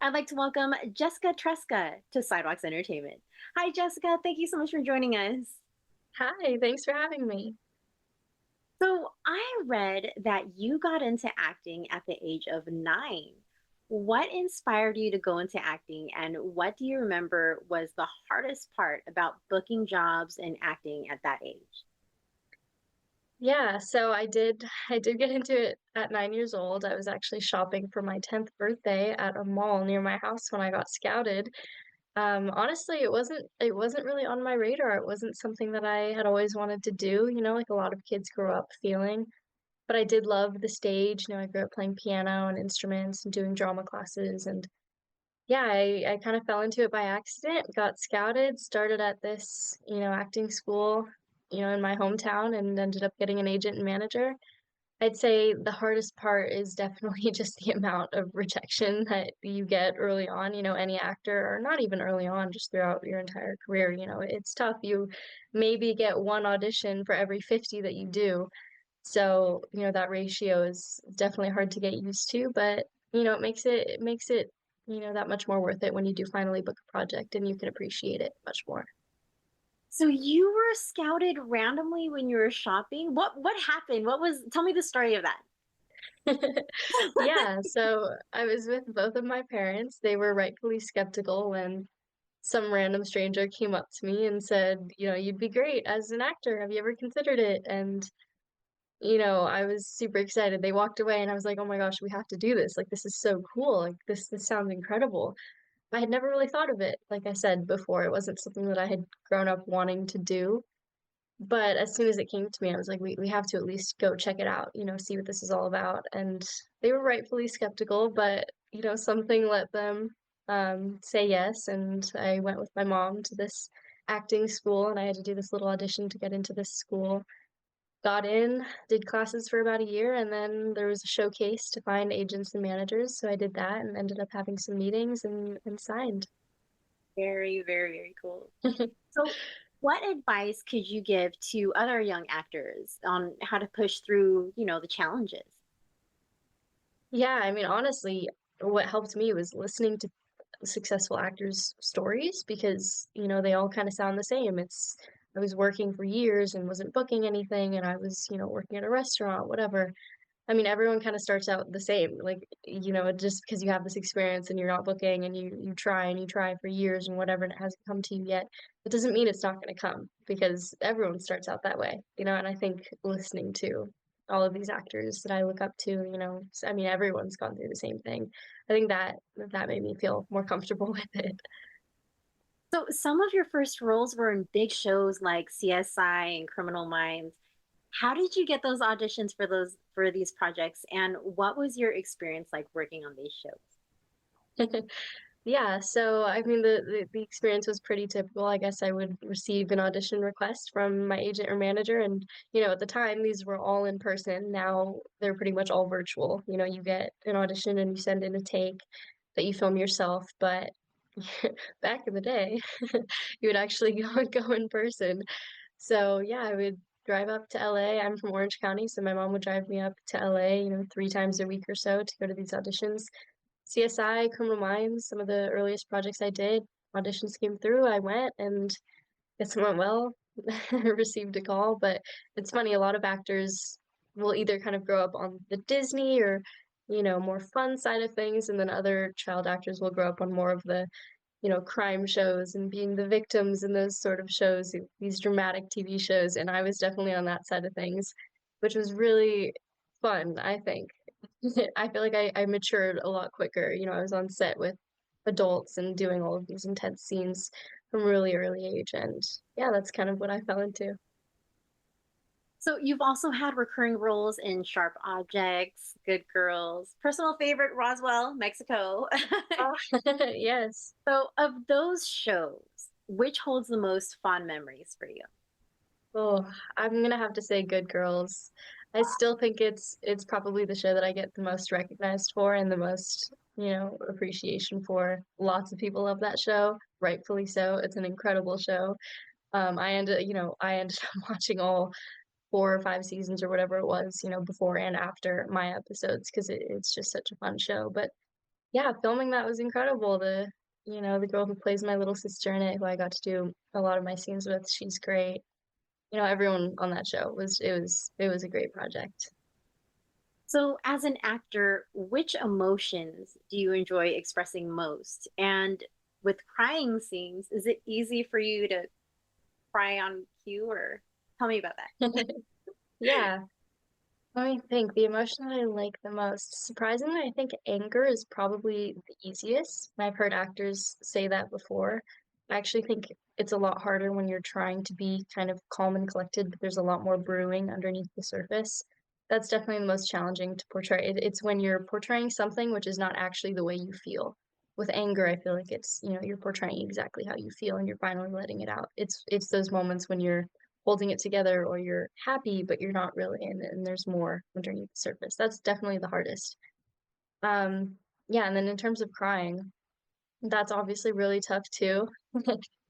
I'd like to welcome Jessica Treska to Sidewalks Entertainment. Hi, Jessica. Thank you so much for joining us. Hi, thanks for having me. So, I read that you got into acting at the age of 9. What inspired you to go into acting, and what do you remember was the hardest part about booking jobs and acting at that age? Yeah, so I did get into it at 9 years old. I was actually shopping for my 10th birthday at a mall near my house when I got scouted. Honestly, it wasn't really on my radar. It wasn't something that I had always wanted to do, like a lot of kids grow up feeling. But I did love the stage. I grew up playing piano and instruments and doing drama classes and yeah, I kind of fell into it by accident, got scouted, started at this, acting school, in my hometown and ended up getting an agent and manager. I'd say the hardest part is definitely just the amount of rejection that you get early on, any actor, or not even early on, just throughout your entire career, it's tough. You maybe get one audition for every 50 that you do. So, that ratio is definitely hard to get used to, but it makes it, that much more worth it when you do finally book a project and you can appreciate it much more. So you were scouted randomly when you were shopping? What happened? Tell me the story of that. Yeah, so I was with both of my parents. They were rightfully skeptical when some random stranger came up to me and said, you'd be great as an actor. Have you ever considered it? And I was super excited. They walked away and I was like, "Oh my gosh, we have to do this. Like this is so cool. Like this sounds incredible." I had never really thought of it. Like I said before, it wasn't something that I had grown up wanting to do. But as soon as it came to me, I was like, we have to at least go check it out, see what this is all about. And they were rightfully skeptical, but something let them say yes. And I went with my mom to this acting school and I had to do this little audition to get into this school. Got in, did classes for about a year, and then there was a showcase to find agents and managers. So I did that and ended up having some meetings and signed. Very, very, very cool. So, what advice could you give to other young actors on how to push through, the challenges? Yeah, I mean, honestly, what helped me was listening to successful actors' stories because, they all kind of sound the same. I was working for years and wasn't booking anything, and I was, working at a restaurant, whatever. I mean, everyone kind of starts out the same. Like, just because you have this experience and you're not booking and you try and you try for years and whatever, and it hasn't come to you yet, it doesn't mean it's not going to come because everyone starts out that way, and I think listening to all of these actors that I look up to, I mean, everyone's gone through the same thing. I think that made me feel more comfortable with it. So, some of your first roles were in big shows like CSI and Criminal Minds. How did you get those auditions for these projects, and what was your experience like working on these shows? Yeah, so I mean the experience was pretty typical. I guess I would receive an audition request from my agent or manager and at the time these were all in person. Now they're pretty much all virtual. You get an audition and you send in a take that you film yourself, but back in the day, you would actually go in person. So yeah, I would drive up to LA. I'm from Orange County, so my mom would drive me up to LA, 3 times a week or so to go to these auditions. CSI, Criminal Minds, some of the earliest projects I did, auditions came through, I went and guess it went well. Received a call, but it's funny, a lot of actors will either kind of grow up on the Disney or, more fun side of things, and then other child actors will grow up on more of the, crime shows and being the victims in those sort of shows, these dramatic TV shows, and I was definitely on that side of things, which was really fun, I think. I feel like I matured a lot quicker. I was on set with adults and doing all of these intense scenes from really early age. And yeah, that's kind of what I fell into. So, you've also had recurring roles in Sharp Objects, Good Girls, personal favorite Roswell, Mexico. Oh, yes. So, of those shows, which holds the most fond memories for you? Oh, I'm gonna have to say Good Girls. I still think it's probably the show that I get the most recognized for and the most, appreciation for. Lots of people love that show, rightfully so. It's an incredible show. I ended up watching all 4 or 5 seasons or whatever it was, before and after my episodes because it's just such a fun show. But yeah, filming that was incredible. The girl who plays my little sister in it, who I got to do a lot of my scenes with, she's great. Everyone on that show it was a great project. So, as an actor, which emotions do you enjoy expressing most? And with crying scenes, is it easy for you to cry on cue, or tell me about that? Yeah. Let me think. The emotion that I like the most, surprisingly, I think anger is probably the easiest. I've heard actors say that before. I actually think it's a lot harder when you're trying to be kind of calm and collected, but there's a lot more brewing underneath the surface. That's definitely the most challenging to portray. It's when you're portraying something which is not actually the way you feel. With anger, I feel like you're portraying exactly how you feel and you're finally letting it out. It's those moments when you're holding it together or you're happy but you're not really, and there's more underneath the surface. That's definitely the hardest. um yeah, and then in terms of crying, that's obviously really tough too.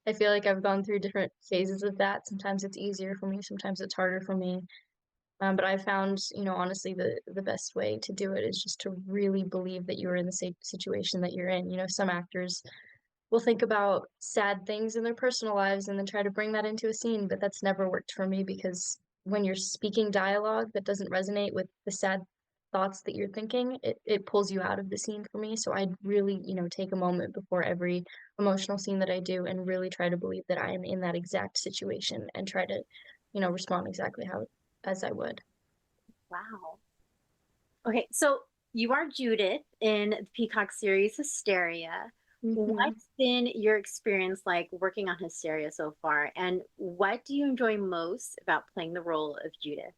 I feel like I've gone through different phases of that. Sometimes it's easier for me, sometimes it's harder for me. But I found, honestly, the best way to do it is just to really believe that you're in the same situation that you're in. Some actors will think about sad things in their personal lives and then try to bring that into a scene, but that's never worked for me because when you're speaking dialogue that doesn't resonate with the sad thoughts that you're thinking, it pulls you out of the scene for me. So I'd really, take a moment before every emotional scene that I do and really try to believe that I am in that exact situation and try to, respond exactly how as I would. Wow. Okay, so you are Judith in the Peacock series Hysteria. Hmm. What's been your experience like working on Hysteria so far? And what do you enjoy most about playing the role of Judith?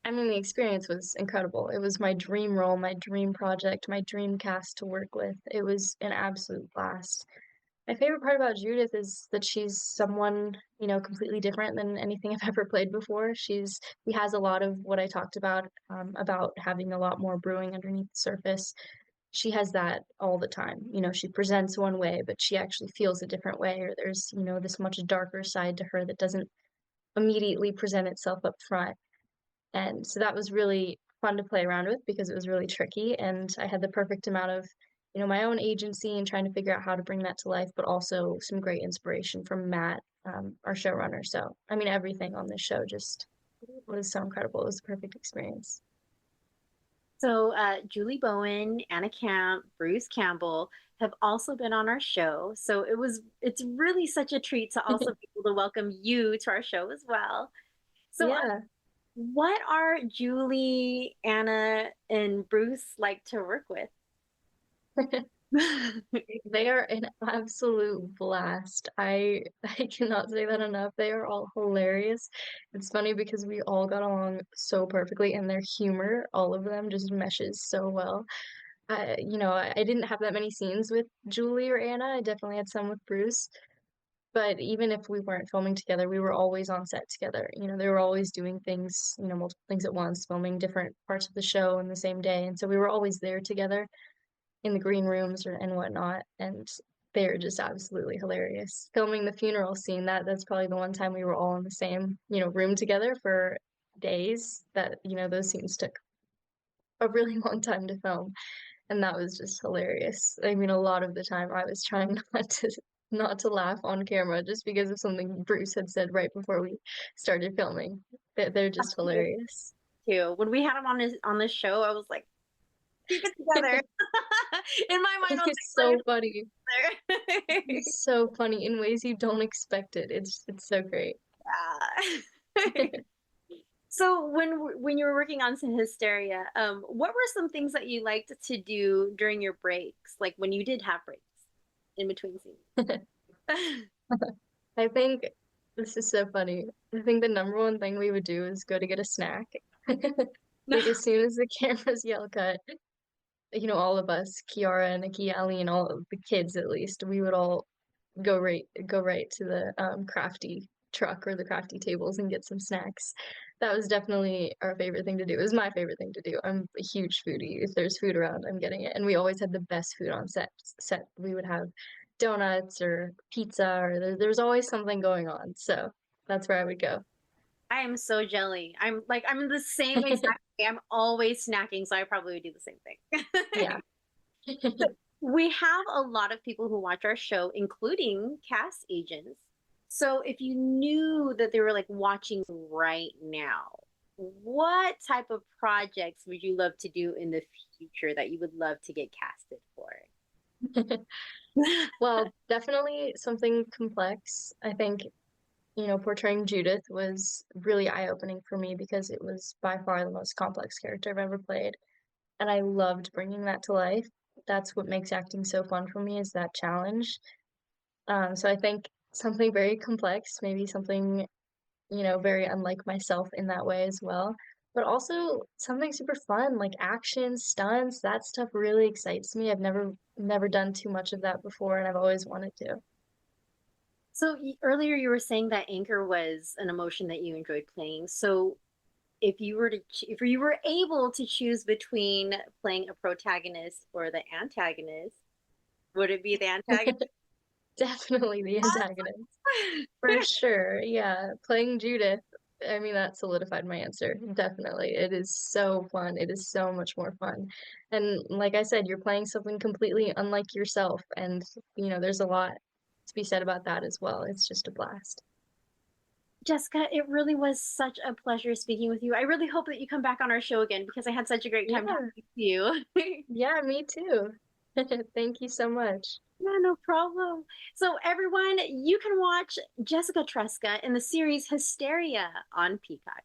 I mean, the experience was incredible. It was my dream role, my dream project, my dream cast to work with. It was an absolute blast. My favorite part about Judith is that she's someone, completely different than anything I've ever played before. She has a lot of what I talked about having a lot more brewing underneath the surface. She has that all the time. She presents one way, but she actually feels a different way, or there's, this much darker side to her that doesn't immediately present itself up front. And so that was really fun to play around with because it was really tricky. And I had the perfect amount of, my own agency and trying to figure out how to bring that to life, but also some great inspiration from Matt, our showrunner. So, I mean, everything on this show just was so incredible. It was a perfect experience. So, Julie Bowen, Anna Camp, Bruce Campbell have also been on our show. So it's really such a treat to also be able to welcome you to our show as well. So, Yeah. what are Julie, Anna, and Bruce like to work with? They are an absolute blast. I cannot say that enough. They are all hilarious. It's funny because we all got along so perfectly and their humor, all of them just meshes so well. I didn't have that many scenes with Julie or Anna. I definitely had some with Bruce. But even if we weren't filming together, we were always on set together. They were always doing things, multiple things at once, filming different parts of the show in the same day. And so we were always there together in the green rooms and whatnot, and they're just absolutely hilarious. Filming the funeral scene, that's probably the one time we were all in the same, room together for days. That, those scenes took a really long time to film, and that was just hilarious. I mean, a lot of the time I was trying not to laugh on camera just because of something Bruce had said right before we started filming. They're just hilarious. Too. When we had him on this show, I was like, keep it together. In my mind, I was It's so funny. like, play it together. It's so funny in ways you don't expect it. It's so great. Yeah. So when you were working on some Hysteria, what were some things that you liked to do during your breaks, like when you did have breaks in between scenes? I think this is so funny. I think the number one thing we would do is go to get a snack. Like as soon as the cameras yell cut, all of us, Kiara, Nikki, Ali, and all of the kids at least, we would all go right to the crafty truck or the crafty tables and get some snacks. That was definitely our favorite thing to do. It was my favorite thing to do. I'm a huge foodie. If there's food around, I'm getting it. And we always had the best food on set. We would have donuts or pizza or there's always something going on. So that's where I would go. I am so jelly. I'm the same exact way. I'm always snacking, so I probably would do the same thing. Yeah. We have a lot of people who watch our show, including cast agents. So if you knew that they were like watching right now, what type of projects would you love to do in the future that you would love to get casted for? Well, definitely something complex. I think, portraying Judith was really eye-opening for me because it was by far the most complex character I've ever played, and I loved bringing that to life. That's what makes acting so fun for me is that challenge. So I think something very complex, maybe something, very unlike myself in that way as well. But also something super fun, like action, stunts, that stuff really excites me. I've never done too much of that before, and I've always wanted to. So earlier you were saying that anger was an emotion that you enjoyed playing. So if you were able to choose between playing a protagonist or the antagonist, would it be the antagonist? Definitely the antagonist. For sure, yeah. Playing Judith, I mean, that solidified my answer. Definitely. It is so fun. It is so much more fun. And like I said, you're playing something completely unlike yourself, and there's a lot to be said about that as well. It's just a blast. Jessica, it really was such a pleasure speaking with you. I really hope that you come back on our show again because I had such a great time talking Yeah, to you. yeah, me too. Thank you so much. Yeah, no problem. So, everyone, you can watch Jessica Treska in the series Hysteria on Peacock.